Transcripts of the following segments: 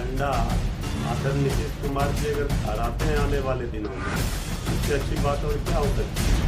झंडा आदरणीय नीतीश कुमार जी अगर फहराते हैं आने वाले दिनों में, इससे अच्छी बात और क्या हो सकती है।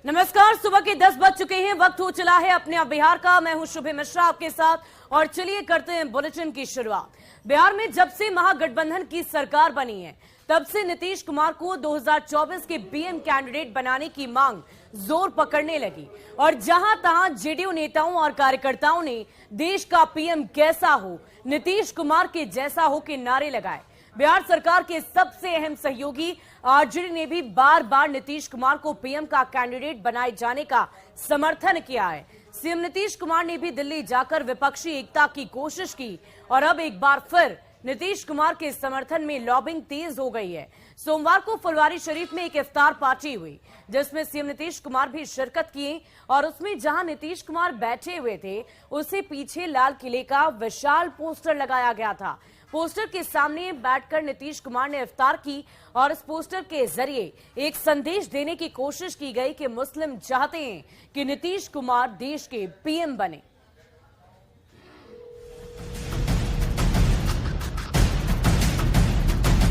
नमस्कार, सुबह के 10 बज चुके हैं। वक्त हो चला है अपने आप बिहार का। मैं हूं शुभे मिश्रा आपके साथ और चलिए करते हैं बुलेटिन की शुरुआत। बिहार में जब से महागठबंधन की सरकार बनी है तब से नीतीश कुमार को 2024 के पीएम कैंडिडेट बनाने की मांग जोर पकड़ने लगी और जहां तहां जेडीयू नेताओं और कार्यकर्ताओं ने देश का पीएम कैसा हो, नीतीश कुमार के जैसा हो के नारे लगाए। बिहार सरकार के सबसे अहम सहयोगी आरजेडी ने भी बार बार नीतीश कुमार को पीएम का कैंडिडेट बनाए जाने का समर्थन किया है। सीएम नीतीश कुमार ने भी दिल्ली जाकर विपक्षी एकता की कोशिश की और अब एक बार फिर नीतीश कुमार के समर्थन में लॉबिंग तेज हो गई है। सोमवार को फुलवारी शरीफ में एक इफ्तार पार्टी हुई जिसमें सीएम नीतीश कुमार भी शिरकत किए और उसमें जहां नीतीश कुमार बैठे हुए थे उससे पीछे लाल किले का विशाल पोस्टर लगाया गया था। पोस्टर के सामने बैठकर नीतीश कुमार ने इफ्तार की और इस पोस्टर के जरिए एक संदेश देने की कोशिश की गई कि मुस्लिम चाहते हैं कि नीतीश कुमार देश के पीएम बने।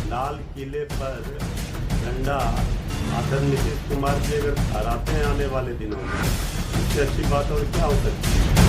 लाल किले पर झंडा आदरणीय नीतीश कुमार जी अगर फहराते हैं आने वाले दिनों में, इससे अच्छी बात और क्या हो सकती है।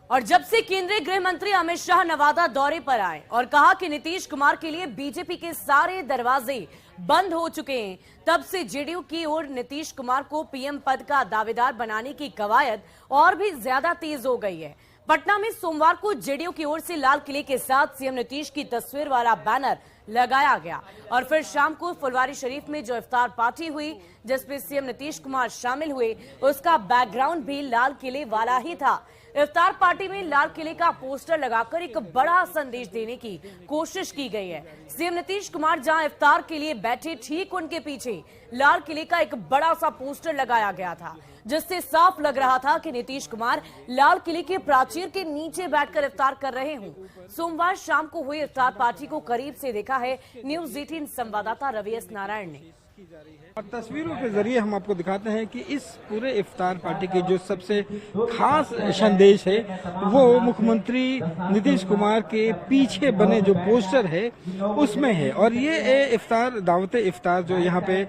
और जब से केंद्रीय गृह मंत्री अमित शाह नवादा दौरे पर आए और कहा कि नीतीश कुमार के लिए बीजेपी के सारे दरवाजे बंद हो चुके हैं, तब से जेडीयू की ओर नीतीश कुमार को पीएम पद का दावेदार बनाने की कवायद और भी ज्यादा तेज हो गई है। पटना में सोमवार को जेडीयू की ओर से लाल किले के साथ सीएम नीतीश की तस्वीर वाला बैनर लगाया गया और फिर शाम को फुलवारी शरीफ में जो इफ्तार पार्टी हुई जिसमें सीएम नीतीश कुमार शामिल हुए, उसका बैकग्राउंड भी लाल किले वाला ही था। इफ्तार पार्टी में लाल किले का पोस्टर लगाकर एक बड़ा संदेश देने की कोशिश की गई है। सीएम नीतीश कुमार जहां इफ्तार के लिए बैठे, ठीक उनके पीछे लाल किले का एक बड़ा सा पोस्टर लगाया गया था जिससे साफ लग रहा था कि नीतीश कुमार लाल किले के प्राचीर के नीचे बैठकर इफ्तार कर रहे हों। सोमवार शाम को हुई इफ्तार पार्टी को करीब से देखा है न्यूज 18 संवाददाता रवि एस नारायण ने। और तस्वीरों के जरिए हम आपको दिखाते हैं कि इस पूरे इफ्तार पार्टी के जो सबसे खास संदेश है वो मुख्यमंत्री नीतीश कुमार के पीछे बने जो पोस्टर है उसमें है। और ये इफ्तार दावते इफ्तार जो यहाँ पे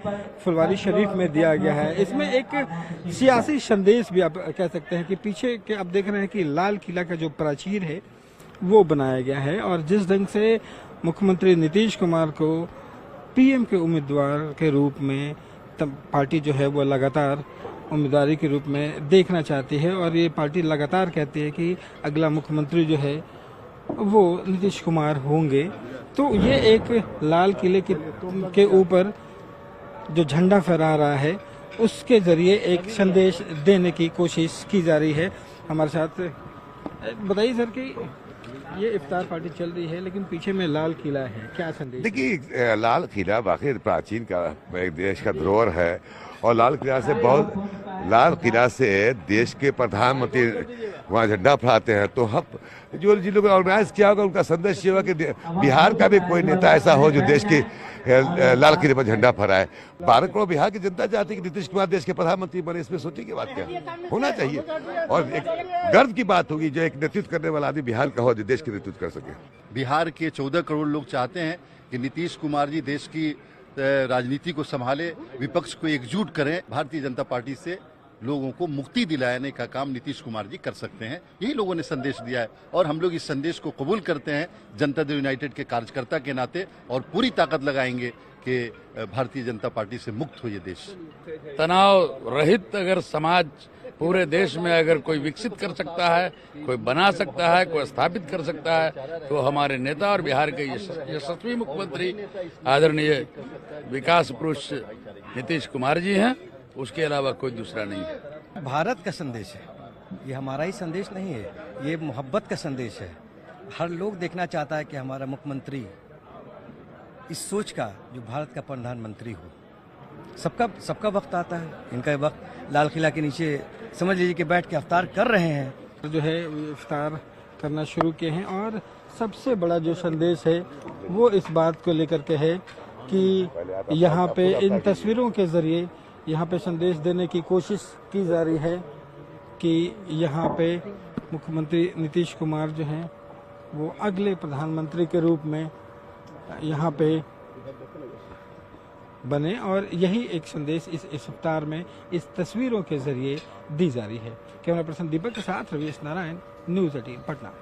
फुलवारी शरीफ में दिया गया है, इसमें एक सियासी संदेश भी आप कह सकते हैं कि पीछे के आप देख रहे हैं कि लाल किला का जो प्राचीर है वो बनाया गया है और जिस ढंग से मुख्यमंत्री नीतीश कुमार को पीएम के उम्मीदवार के रूप में पार्टी जो है वो लगातार उम्मीदवारी के रूप में देखना चाहती है और ये पार्टी लगातार कहती है कि अगला मुख्यमंत्री जो है वो नीतीश कुमार होंगे। तो ये एक लाल किले के ऊपर जो झंडा फहरा रहा है उसके जरिए एक संदेश देने की कोशिश की जा रही है। हमारे साथ बताइए सर कि ये इफ्तार पार्टी चल रही है लेकिन पीछे में लाल किला है, क्या संदेश? देखिए, लाल किला वाकई प्राचीन का एक देश का धरोहर है और लाल किला से देश के प्रधानमंत्री वहाँ झंडा फहराते हैं। तो हम जो जिन लोगों ने ऑर्गेनाइज किया होगा उनका संदेश ये होगा कि बिहार का भी कोई नेता ऐसा हो जो देश की लाल किले पर झंडा फहराए। 12 करोड़ बिहार की जनता चाहती है कि नीतीश कुमार देश के प्रधानमंत्री बने। इसमें सोचने की बात क्या होना चाहिए और एक गर्व की बात होगी जो एक नेतृत्व करने वाला आदमी बिहार का हो जो देश के नेतृत्व कर सके। बिहार के 14 करोड़ लोग चाहते हैं कि नीतीश कुमार जी देश की राजनीति को संभाले, विपक्ष को एकजुट करें। भारतीय जनता पार्टी से लोगों को मुक्ति दिलाने का काम नीतीश कुमार जी कर सकते हैं, यही लोगों ने संदेश दिया है और हम लोग इस संदेश को कबूल करते हैं जनता दल यूनाइटेड के कार्यकर्ता के नाते और पूरी ताकत लगाएंगे कि भारतीय जनता पार्टी से मुक्त हो ये देश। तनाव रहित अगर समाज पूरे देश में अगर कोई विकसित कर सकता है, कोई बना सकता है, कोई स्थापित कर सकता है तो हमारे नेता और बिहार के यशस्वी मुख्यमंत्री आदरणीय विकास पुरुष नीतीश कुमार जी हैं। उसके अलावा कोई दूसरा नहीं है। भारत का संदेश है, ये हमारा ही संदेश नहीं है, ये मोहब्बत का संदेश है। हर लोग देखना चाहता है कि हमारा मुख्यमंत्री इस सोच का जो भारत का प्रधानमंत्री हो। सबका वक्त आता है, इनका वक्त लाल किला के नीचे समझ लीजिए कि बैठ के इफ्तार कर रहे हैं। जो है इफ्तार करना शुरू किए हैं और सबसे बड़ा जो संदेश है वो इस बात को लेकर के है कि यहाँ पे इन तस्वीरों के जरिए यहाँ पे संदेश देने की कोशिश की जा रही है कि यहाँ पे मुख्यमंत्री नीतीश कुमार जो हैं वो अगले प्रधानमंत्री के रूप में यहाँ पे बने, और यही एक संदेश इस इफ्तार में इस तस्वीरों के जरिए दी जा रही है। कैमरा पर्सन दीपक के साथ रवीश नारायण, न्यूज़ 18 पटना।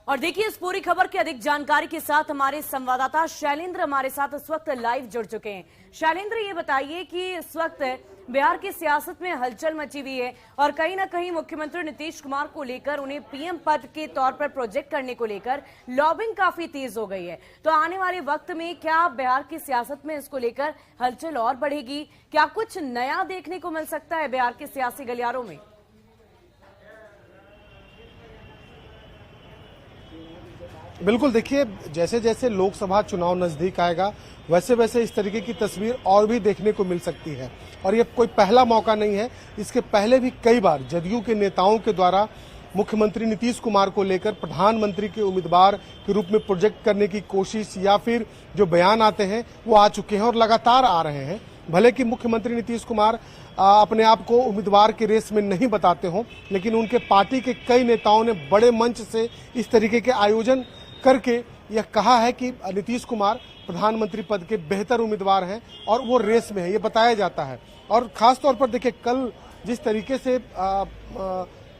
और देखिए इस पूरी खबर की अधिक जानकारी के साथ हमारे संवाददाता शैलेंद्र हमारे साथ इस वक्त लाइव जुड़ चुके हैं। शैलेंद्र, ये बताइए कि इस वक्त बिहार की सियासत में हलचल मची हुई है और कहीं ना कहीं मुख्यमंत्री नीतीश कुमार को लेकर उन्हें पीएम पद के तौर पर प्रोजेक्ट करने को लेकर लॉबिंग काफी तेज हो गई है। तो आने वाले वक्त में क्या बिहार की सियासत में इसको लेकर हलचल और बढ़ेगी? क्या कुछ नया देखने को मिल सकता है बिहार के सियासी गलियारों में? बिल्कुल, देखिए जैसे जैसे लोकसभा चुनाव नजदीक आएगा वैसे वैसे इस तरीके की तस्वीर और भी देखने को मिल सकती है। और ये कोई पहला मौका नहीं है, इसके पहले भी कई बार जदयू के नेताओं के द्वारा मुख्यमंत्री नीतीश कुमार को लेकर प्रधानमंत्री के उम्मीदवार के रूप में प्रोजेक्ट करने की कोशिश या फिर जो बयान आते हैं वो आ चुके हैं और लगातार आ रहे हैं। भले कि मुख्यमंत्री नीतीश कुमार अपने आप को उम्मीदवार के रेस में नहीं बताते हों, लेकिन उनके पार्टी के कई नेताओं ने बड़े मंच से इस तरीके के आयोजन करके यह कहा है कि नीतीश कुमार प्रधानमंत्री पद के बेहतर उम्मीदवार हैं और वो रेस में है, ये बताया जाता है। और खास तौर पर देखिए कल जिस तरीके से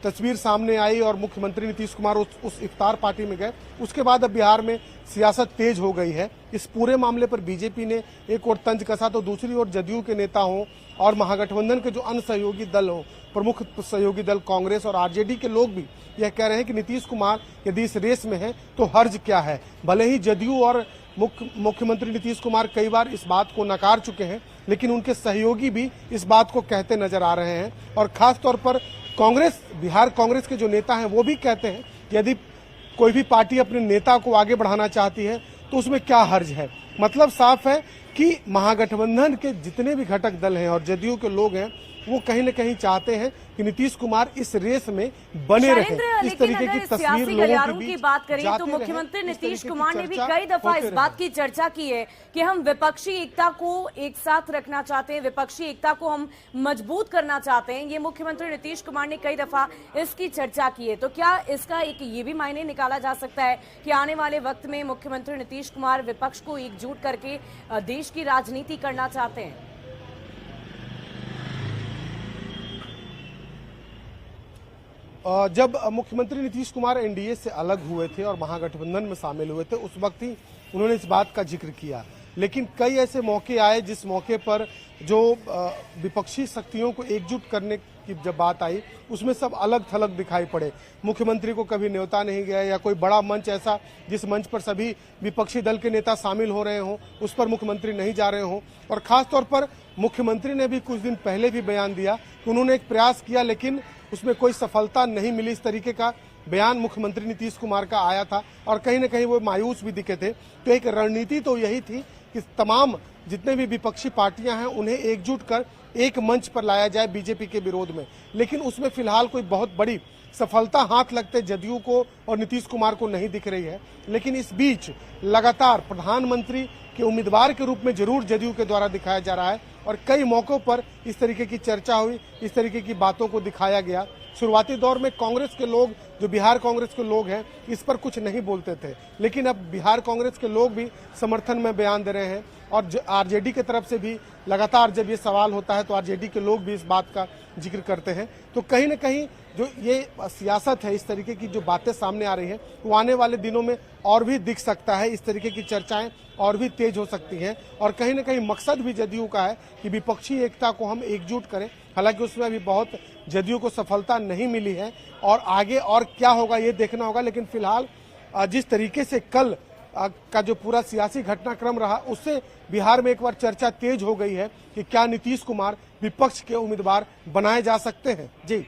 तस्वीर सामने आई और मुख्यमंत्री नीतीश कुमार उस इफ्तार पार्टी में गए, उसके बाद अब बिहार में सियासत तेज हो गई है। इस पूरे मामले पर बीजेपी ने एक और तंज कसा तो दूसरी ओर जदयू के नेता हों और महागठबंधन के जो अन्य सहयोगी दल हों, प्रमुख सहयोगी दल कांग्रेस और आरजेडी के लोग भी यह कह रहे हैं कि नीतीश कुमार यदि इस रेस में है तो हर्ज क्या है। भले ही जदयू और मुख्यमंत्री नीतीश कुमार कई बार इस बात को नकार चुके हैं, लेकिन उनके सहयोगी भी इस बात को कहते नजर आ रहे हैं। और खास तौर पर कांग्रेस, बिहार कांग्रेस के जो नेता हैं वो भी कहते हैं कि यदि कोई भी पार्टी अपने नेता को आगे बढ़ाना चाहती है तो उसमें क्या हर्ज है। मतलब साफ है कि महागठबंधन के जितने भी घटक दल हैं और जदयू के लोग हैं वो कहीं न कहीं चाहते हैं कि नीतीश कुमार इस रेस में बने रहें। इस तरीके की तस्वीर लोगों के की बात करें तो मुख्यमंत्री नीतीश कुमार ने भी कई दफा इस बात की चर्चा की है कि हम विपक्षी एकता को एक साथ रखना चाहते हैं, विपक्षी एकता को हम मजबूत करना चाहते हैं। ये मुख्यमंत्री नीतीश कुमार ने कई दफा इसकी चर्चा की है। तो क्या इसका एक ये भी मायने निकाला जा सकता है कि आने वाले वक्त में मुख्यमंत्री नीतीश कुमार विपक्ष को एकजुट करके देश की राजनीति करना चाहते हैं? जब मुख्यमंत्री नीतीश कुमार एनडीए से अलग हुए थे और महागठबंधन में शामिल हुए थे उस वक्त ही उन्होंने इस बात का जिक्र किया, लेकिन कई ऐसे मौके आए जिस मौके पर जो विपक्षी शक्तियों को एकजुट करने की जब बात आई उसमें सब अलग थलग दिखाई पड़े। मुख्यमंत्री को कभी न्योता नहीं गया या कोई बड़ा मंच ऐसा जिस मंच पर सभी विपक्षी दल के नेता शामिल हो रहे हों उस पर मुख्यमंत्री नहीं जा रहे हों। और खास तौर पर मुख्यमंत्री ने भी कुछ दिन पहले भी बयान दिया कि उन्होंने एक प्रयास किया लेकिन उसमें कोई सफलता नहीं मिली। इस तरीके का बयान मुख्यमंत्री नीतीश कुमार का आया था और कहीं न कहीं वो मायूस भी दिखे थे। तो एक रणनीति तो यही थी कि तमाम जितने भी विपक्षी पार्टियां हैं उन्हें एकजुट कर एक मंच पर लाया जाए बीजेपी के विरोध में, लेकिन उसमें फिलहाल कोई बहुत बड़ी सफलता हाथ लगते जदयू को और नीतीश कुमार को नहीं दिख रही है। लेकिन इस बीच लगातार प्रधानमंत्री के उम्मीदवार के रूप में जरूर जदयू के द्वारा दिखाया जा रहा है और कई मौकों पर इस तरीके की चर्चा हुई, इस तरीके की बातों को दिखाया गया। शुरुआती दौर में कांग्रेस के लोग, जो बिहार कांग्रेस के लोग हैं, इस पर कुछ नहीं बोलते थे, लेकिन अब बिहार कांग्रेस के लोग भी समर्थन में बयान दे रहे हैं और आरजेडी की तरफ से भी लगातार जब ये सवाल होता है तो आरजेडी के लोग भी इस बात का जिक्र करते हैं। तो कहीं न कहीं जो ये सियासत है, इस तरीके की जो बातें सामने आ रही हैं वो आने वाले दिनों में और भी दिख सकता है। इस तरीके की चर्चाएं और भी तेज हो सकती हैं और कहीं न कहीं मकसद भी जदयू का है कि विपक्षी एकता को हम एकजुट करें। हालांकि उसमें अभी बहुत जदयू को सफलता नहीं मिली है और आगे और क्या होगा ये देखना होगा। लेकिन फिलहाल जिस तरीके से कल का जो पूरा सियासी घटनाक्रम रहा उससे बिहार में एक बार चर्चा तेज हो गई है कि क्या नीतीश कुमार विपक्ष के उम्मीदवार बनाए जा सकते हैं। जी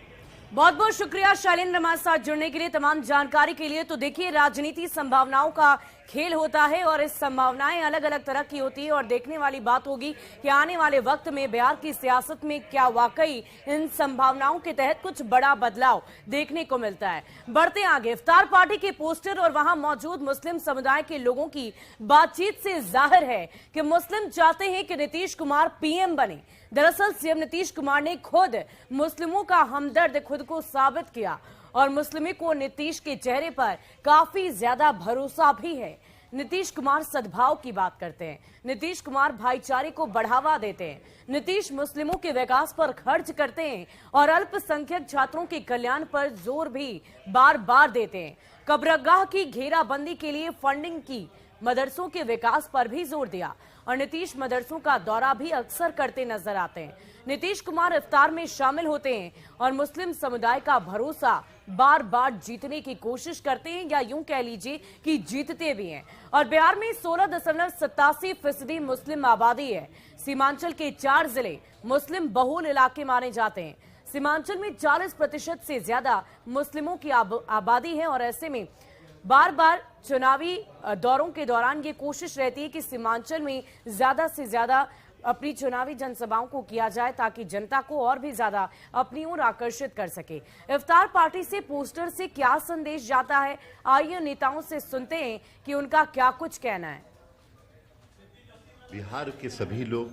बहुत बहुत शुक्रिया शैलेंद्र हमारे साथ जुड़ने के लिए, तमाम जानकारी के लिए। तो देखिए राजनीति संभावनाओं का खेल होता है और इस संभावनाएं अलग अलग तरह की होती है और देखने वाली बात होगी कि आने वाले वक्त में बिहार की सियासत में क्या वाकई इन संभावनाओं के तहत कुछ बड़ा बदलाव देखने को मिलता है। बढ़ते आगे, इफ्तार पार्टी के पोस्टर और वहां मौजूद मुस्लिम समुदाय के लोगों की बातचीत से जाहिर है कि मुस्लिम चाहते हैं कि नीतीश कुमार पीएम बने। दरअसल सीएम नीतीश कुमार ने खुद मुस्लिमों का हमदर्द खुद को साबित किया और मुस्लिमों को नीतीश के चेहरे पर काफी ज्यादा भरोसा भी है। नीतीश कुमार सद्भाव की बात करते हैं, नीतीश कुमार भाईचारे को बढ़ावा देते हैं, नीतीश मुस्लिमों के विकास पर खर्च करते हैं और अल्पसंख्यक छात्रों के कल्याण पर जोर भी बार बार देते हैं। कब्रगाह की घेराबंदी के लिए फंडिंग की, मदरसों के विकास पर भी जोर दिया और नीतीश मदरसों का दौरा भी अक्सर करते नजर आते हैं। नीतीश कुमार इफ्तार में शामिल होते हैं और मुस्लिम समुदाय का भरोसा बार बार जीतने की कोशिश करते हैं, या यूं कह लीजिए कि जीतते भी हैं। और बिहार में 16.87% मुस्लिम आबादी है। सीमांचल के 4 जिले मुस्लिम बहुल इलाके माने जाते हैं। सीमांचल में 40% से ज्यादा मुस्लिमों की आबादी है और ऐसे में बार बार चुनावी दौरों के दौरान ये कोशिश रहती है कि सीमांचल में ज्यादा से ज्यादा अपनी चुनावी जनसभाओं को किया जाए ताकि जनता को और भी ज्यादा अपनी ओर आकर्षित कर सके। इफ्तार पार्टी से पोस्टर से क्या संदेश जाता है, आइए नेताओं से सुनते हैं कि उनका क्या कुछ कहना है। बिहार के सभी लोग,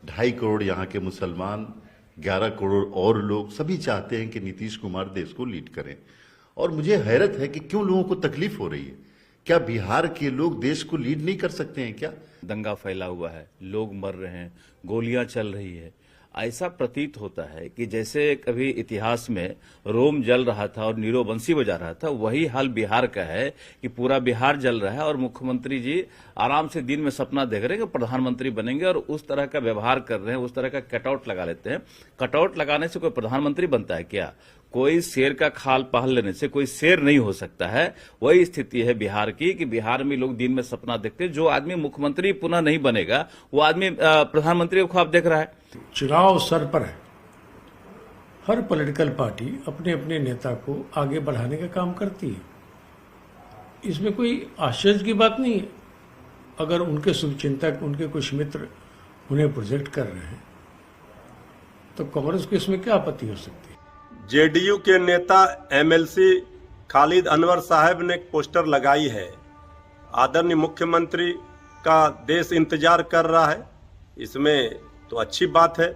2.5 करोड़ यहाँ के मुसलमान, 11 करोड़ और लोग, सभी चाहते हैं कि नीतीश कुमार देश को लीड करें। और मुझे हैरत है कि क्यों लोगों को तकलीफ हो रही है। क्या बिहार के लोग देश को लीड नहीं कर सकते हैं क्या? दंगा फैला हुआ है, लोग मर रहे हैं, गोलियां चल रही है। ऐसा प्रतीत होता है कि जैसे कभी इतिहास में रोम जल रहा था और नीरो बंसी बजा रहा था, वही हाल बिहार का है कि पूरा बिहार जल रहा है और मुख्यमंत्री जी आराम से दिन में सपना देख रहे हैं कि प्रधानमंत्री बनेंगे और उस तरह का व्यवहार कर रहे हैं, उस तरह का कटआउट लगा लेते हैं। कटआउट लगाने से कोई प्रधानमंत्री बनता है क्या? कोई शेर का खाल पहन लेने से कोई शेर नहीं हो सकता है। वही स्थिति है बिहार की कि बिहार में लोग दिन में सपना देखते हैं। जो आदमी मुख्यमंत्री पुनः नहीं बनेगा वो आदमी प्रधानमंत्री को ख्वाब देख रहा है। चुनाव सर पर है, हर पॉलिटिकल पार्टी अपने अपने नेता को आगे बढ़ाने का काम करती है। इसमें कोई आश्चर्य की बात नहीं है। अगर उनके शुभचिंतक, उनके कुछ मित्र उन्हें प्रोजेक्ट कर रहे हैं तो कांग्रेस को इसमें क्या आपत्ति हो सकती है। जेडीयू के नेता एमएलसी खालिद अनवर साहब ने एक पोस्टर लगाई है, आदरणीय मुख्यमंत्री का देश इंतजार कर रहा है। इसमें तो अच्छी बात है।